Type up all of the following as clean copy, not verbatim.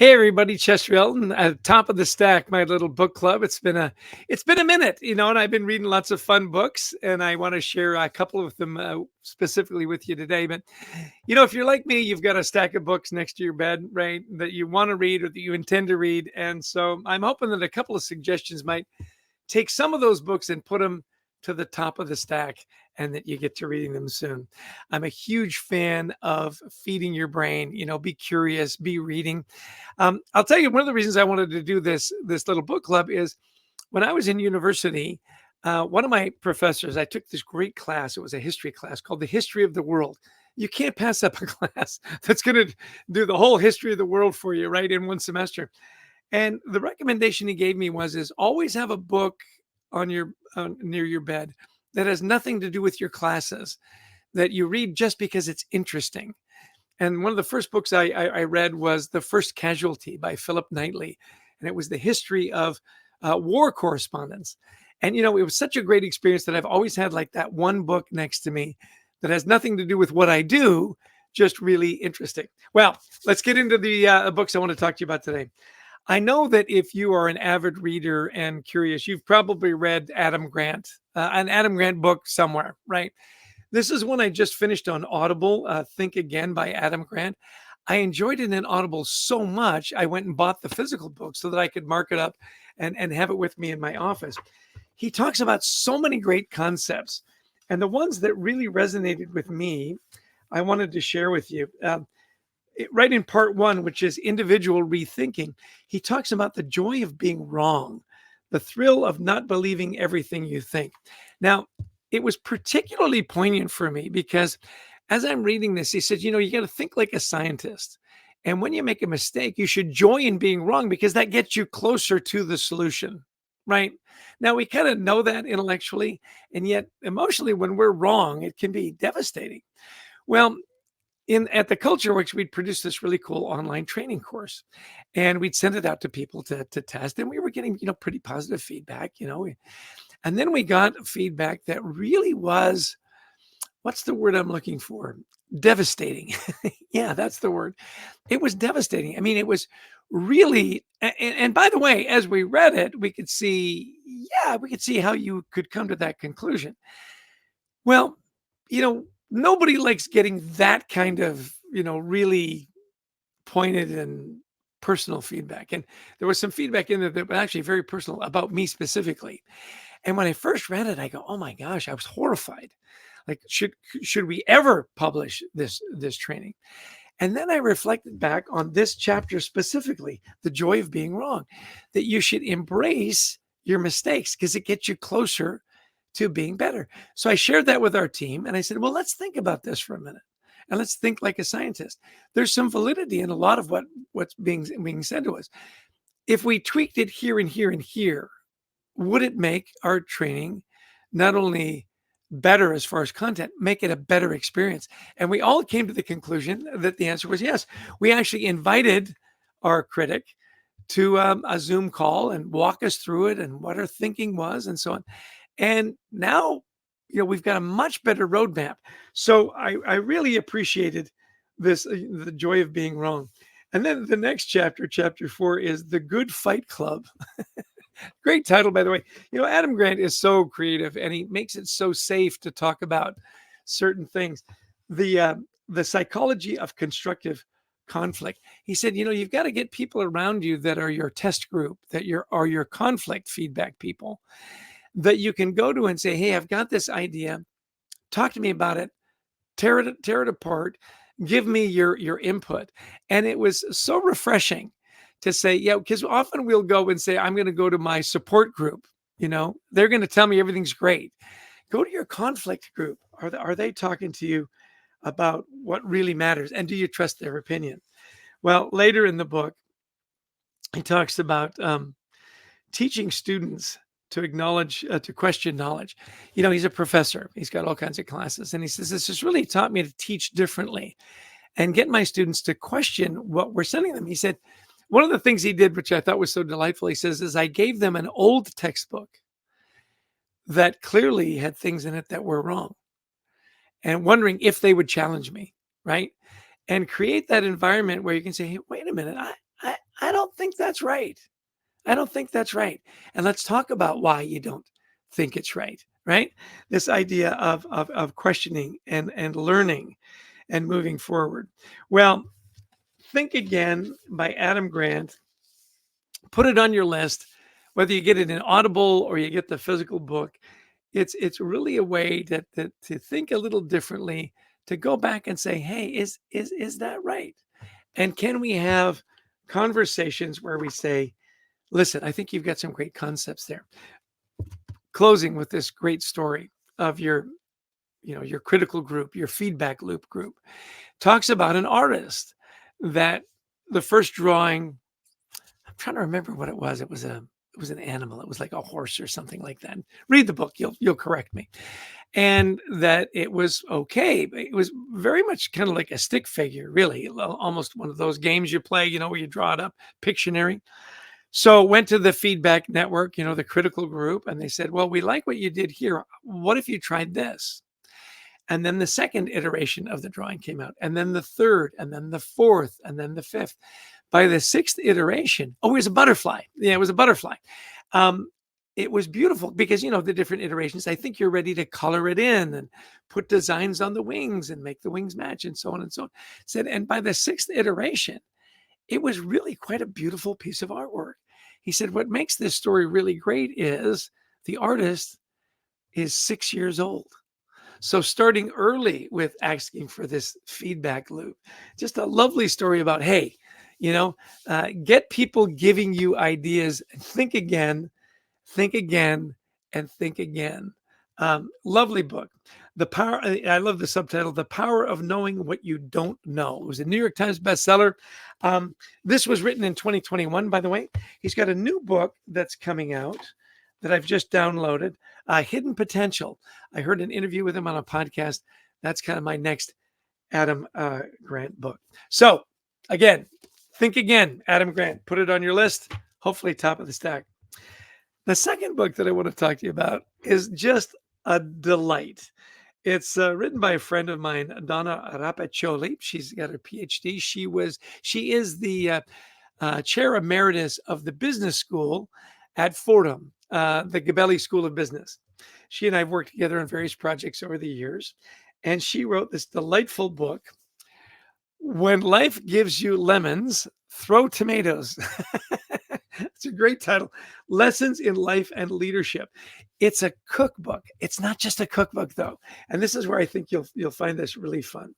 Hey everybody, Chester Elton at top of the stack, my little book club. It's been a minute, and I've been reading lots of fun books, and I want to share a couple of them specifically with you today. But if you're like me, you've got a stack of books next to your bed, right? That you want to read or that you intend to read, and so I'm hoping that a couple of suggestions might take some of those books and put them to the top of the stack and that you get to reading them soon. I'm a huge fan of feeding your brain, be curious, be reading. I'll tell you one of the reasons I wanted to do this little book club is when I was in university, one of my professors, I took this great class. It was a history class called The History of the World. You can't pass up a class that's going to do the whole history of the world for you, right, in one semester. And the recommendation he gave me is always have a book on your near your bed that has nothing to do with your classes that you read just because it's interesting. And one of the first books I read was The First Casualty by Philip Knightley, and it was the history of war correspondence. And it was such a great experience that I've always had like that one book next to me that has nothing to do with what I do, just really interesting. Well, let's get into the books I want to talk to you about today. I know that if you are an avid reader and curious, you've probably read Adam Grant, an Adam Grant book somewhere, right? This is one I just finished on Audible, Think Again by Adam Grant. I enjoyed it in Audible so much, I went and bought the physical book so that I could mark it up and have it with me in my office. He talks about so many great concepts, and the ones that really resonated with me, I wanted to share with you. Right in part one, which is individual rethinking, he talks about the joy of being wrong, the thrill of not believing everything you think. Now, it was particularly poignant for me because as I'm reading this, he said, you got to think like a scientist. And when you make a mistake, you should joy in being wrong because that gets you closer to the solution, right? Now, we kind of know that intellectually, and yet emotionally, when we're wrong, it can be devastating. Well, at the Culture Works, we'd produce this really cool online training course, and we'd send it out to people to test, and we were getting pretty positive feedback, and then we got feedback that really was, what's the word I'm looking for? Devastating. Yeah, that's the word. It was devastating. I mean, it was really, and by the way, as we read it, we could see, yeah, we could see how you could come to that conclusion. Well, nobody likes getting that kind of, really pointed and personal feedback. And there was some feedback in there that was actually very personal about me specifically. And when I first read it, I go, "Oh my gosh!" I was horrified. Like, should we ever publish this training? And then I reflected back on this chapter specifically, the joy of being wrong, that you should embrace your mistakes because it gets you closer to being better. So I shared that with our team, and I said, "Well, let's think about this for a minute, and let's think like a scientist." There's some validity in a lot of what's being said to us. If we tweaked it here and here and here, would it make our training not only better as far as content, make it a better experience? And we all came to the conclusion that the answer was yes. We actually invited our critic to a Zoom call and walk us through it and what our thinking was and so on. And now, we've got a much better roadmap. So I really appreciated this, the joy of being wrong. And then the next chapter, chapter 4, is The Good Fight Club. Great title, by the way. Adam Grant is so creative, and he makes it so safe to talk about certain things. The psychology of constructive conflict. He said, you've got to get people around you that are your test group, that are your conflict feedback people, that you can go to and say, "Hey, I've got this idea. Talk to me about it. Tear it apart. Give me your input." And it was so refreshing to say, yeah, because often we'll go and say, "I'm going to go to my support group. They're going to tell me everything's great." Go to your conflict group. Are they talking to you about what really matters? And do you trust their opinion? Well, later in the book, he talks about teaching students to acknowledge, to question knowledge. He's a professor. He's got all kinds of classes. And he says, this has really taught me to teach differently and get my students to question what we're sending them. He said, one of the things he did, which I thought was so delightful, he says, is I gave them an old textbook that clearly had things in it that were wrong and wondering if they would challenge me, right? And create that environment where you can say, "Hey, wait a minute, don't think that's right. I don't think that's right. And let's talk about why you don't think it's right, right? This idea of questioning and learning and moving forward. Well, Think Again by Adam Grant. Put it on your list, whether you get it in Audible or you get the physical book. It's really a way to think a little differently, to go back and say, hey, is that right? And can we have conversations where we say, listen, I think you've got some great concepts there. Closing with this great story of your critical group, your feedback loop group, talks about an artist that the first drawing, I'm trying to remember what it was. It was an animal. It was like a horse or something like that. Read the book. You'll correct me. And that it was okay. It was very much kind of like a stick figure, really, almost one of those games you play, where you draw it up, Pictionary. So went to the feedback network, the critical group, and they said, well, we like what you did here. What if you tried this? And then the second iteration of the drawing came out, and then the third, and then the fourth, and then the fifth. By the sixth iteration, it was a butterfly. Yeah, it was a butterfly. It was beautiful because, the different iterations, I think you're ready to color it in and put designs on the wings and make the wings match and so on and so on. Said, and by the sixth iteration, it was really quite a beautiful piece of artwork. He said, what makes this story really great is the artist is 6 years old. So starting early with asking for this feedback loop, just a lovely story about, hey, get people giving you ideas. Think again, think again, and think again. Lovely book. The power. I love the subtitle, "The Power of Knowing What You Don't Know." It was a New York Times bestseller. This was written in 2021, by the way. He's got a new book that's coming out that I've just downloaded, Hidden Potential. I heard an interview with him on a podcast. That's kind of my next Adam Grant book. So again, Think Again, Adam Grant. Put it on your list. Hopefully top of the stack. The second book that I want to talk to you about is just a delight. It's written by a friend of mine, Donna Rapaccioli. She's got her PhD. She is the chair emeritus of the business school at Fordham, the Gabelli School of Business. She and I have worked together on various projects over the years, and she wrote this delightful book, When Life Gives You Lemons, Throw Tomatoes. It's a great title. Lessons in Life and Leadership. It's a cookbook. It's not just a cookbook, though. And this is where I think you'll find this really fun.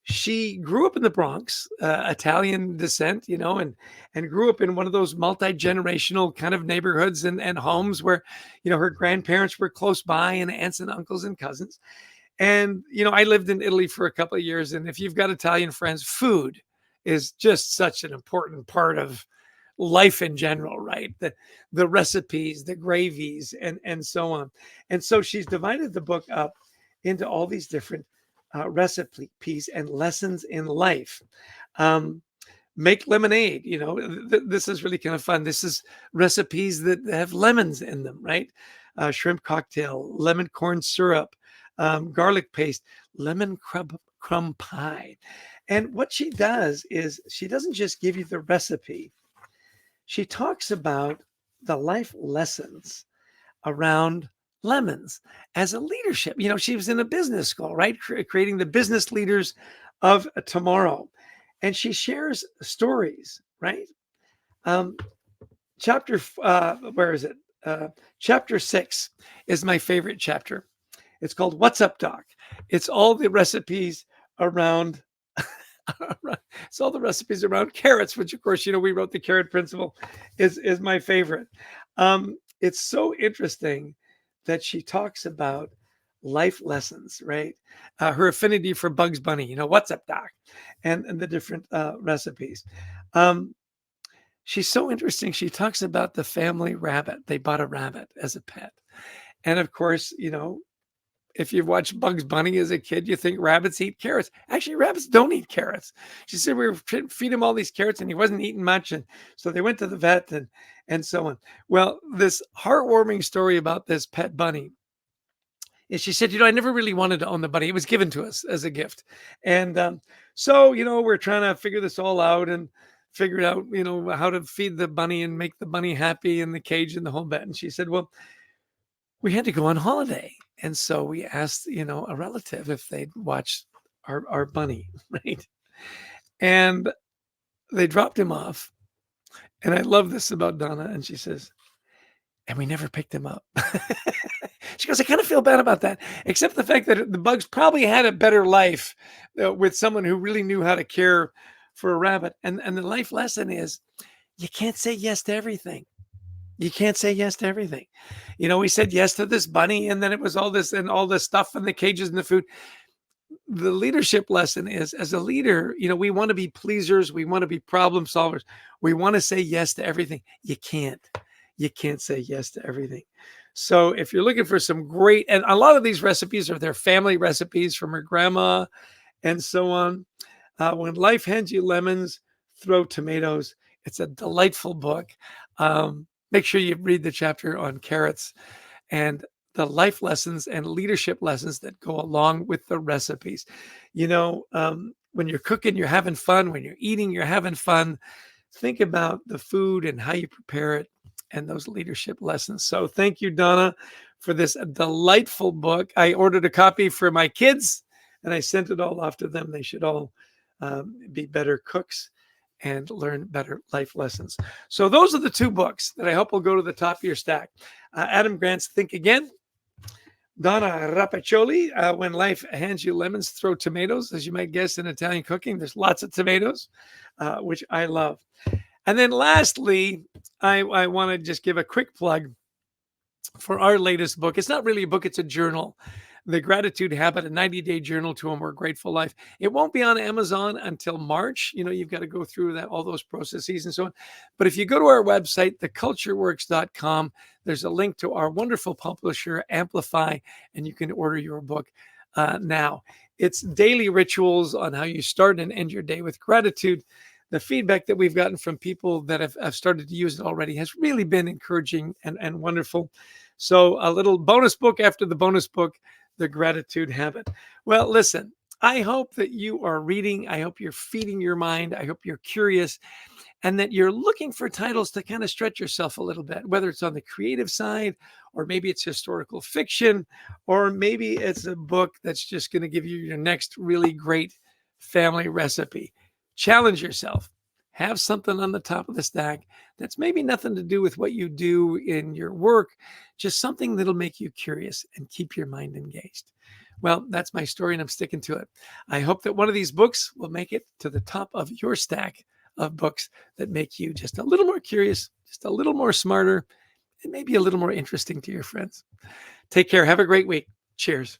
She grew up in the Bronx, Italian descent, and grew up in one of those multi-generational kind of neighborhoods and homes where, her grandparents were close by, and aunts and uncles and cousins. And, I lived in Italy for a couple of years. And if you've got Italian friends, food is just such an important part of life in general, right? The recipes, the gravies, and so on. And so she's divided the book up into all these different recipes and lessons in life. Make lemonade, this is really kind of fun. This is recipes that have lemons in them, right? Shrimp cocktail, lemon corn syrup, garlic paste, lemon crumb pie. And what she does is she doesn't just give you the recipe. She talks about the life lessons around lemons as a leadership. She was in a business school, right? Creating the business leaders of tomorrow. And she shares stories, right? Where is it? Chapter 6 is my favorite chapter. It's called What's Up, Doc? It's all the recipes around it's all the recipes around carrots, which of course, we wrote the carrot principle is my favorite. It's so interesting that she talks about life lessons, right? Her affinity for Bugs Bunny, what's up, Doc? And the different recipes. She's so interesting. She talks about the family rabbit. They bought a rabbit as a pet. And of course, if you've watched Bugs Bunny as a kid, you think rabbits eat carrots. Actually, rabbits don't eat carrots. She said we were trying to feed him all these carrots and he wasn't eating much. And so they went to the vet and so on. Well, this heartwarming story about this pet bunny is she said, I never really wanted to own the bunny. It was given to us as a gift. And so, we're trying to figure this all out and figured out, how to feed the bunny and make the bunny happy in the cage and the whole bit. And she said, well, we had to go on holiday. And so we asked, a relative if they'd watch our bunny, right? And they dropped him off. And I love this about Donna. And she says, and we never picked him up. She goes, I kind of feel bad about that, except the fact that the bugs probably had a better life with someone who really knew how to care for a rabbit. And the life lesson is you can't say yes to everything. You can't say yes to everything. We said yes to this bunny, and then it was all this and all this stuff and the cages and the food. The leadership lesson is, as a leader, we want to be pleasers. We want to be problem solvers. We want to say yes to everything. You can't say yes to everything. So if you're looking for some great, and a lot of these recipes are their family recipes from her grandma and so on. When Life Hands You Lemons, Throw Tomatoes. It's a delightful book. Make sure you read the chapter on carrots and the life lessons and leadership lessons that go along with the recipes. When you're cooking, you're having fun. When you're eating, you're having fun. Think about the food and how you prepare it and those leadership lessons. So thank you, Donna, for this delightful book. I ordered a copy for my kids and I sent it all off to them. They should all be better cooks and learn better life lessons. So those are the two books that I hope will go to the top of your stack. Adam Grant's Think Again. Donna Rapaccioli, When Life Hands You Lemons, Throw Tomatoes. As you might guess, in Italian cooking, there's lots of tomatoes, which I love. And then lastly, I want to just give a quick plug for our latest book. It's not really a book, it's a journal. The Gratitude Habit, a 90-day journal to a more grateful life. It won't be on Amazon until March. You've got to go through all those processes and so on. But if you go to our website, thecultureworks.com, there's a link to our wonderful publisher, Amplify, and you can order your book now. It's daily rituals on how you start and end your day with gratitude. The feedback that we've gotten from people that have started to use it already has really been encouraging and wonderful. So a little bonus book after the bonus book, The Gratitude Habit. Well, listen, I hope that you are reading. I hope you're feeding your mind. I hope you're curious and that you're looking for titles to kind of stretch yourself a little bit, whether it's on the creative side, or maybe it's historical fiction, or maybe it's a book that's just going to give you your next really great family recipe. Challenge yourself. Have something on the top of the stack that's maybe nothing to do with what you do in your work, just something that'll make you curious and keep your mind engaged. Well, that's my story and I'm sticking to it. I hope that one of these books will make it to the top of your stack of books that make you just a little more curious, just a little more smarter, and maybe a little more interesting to your friends. Take care. Have a great week. Cheers.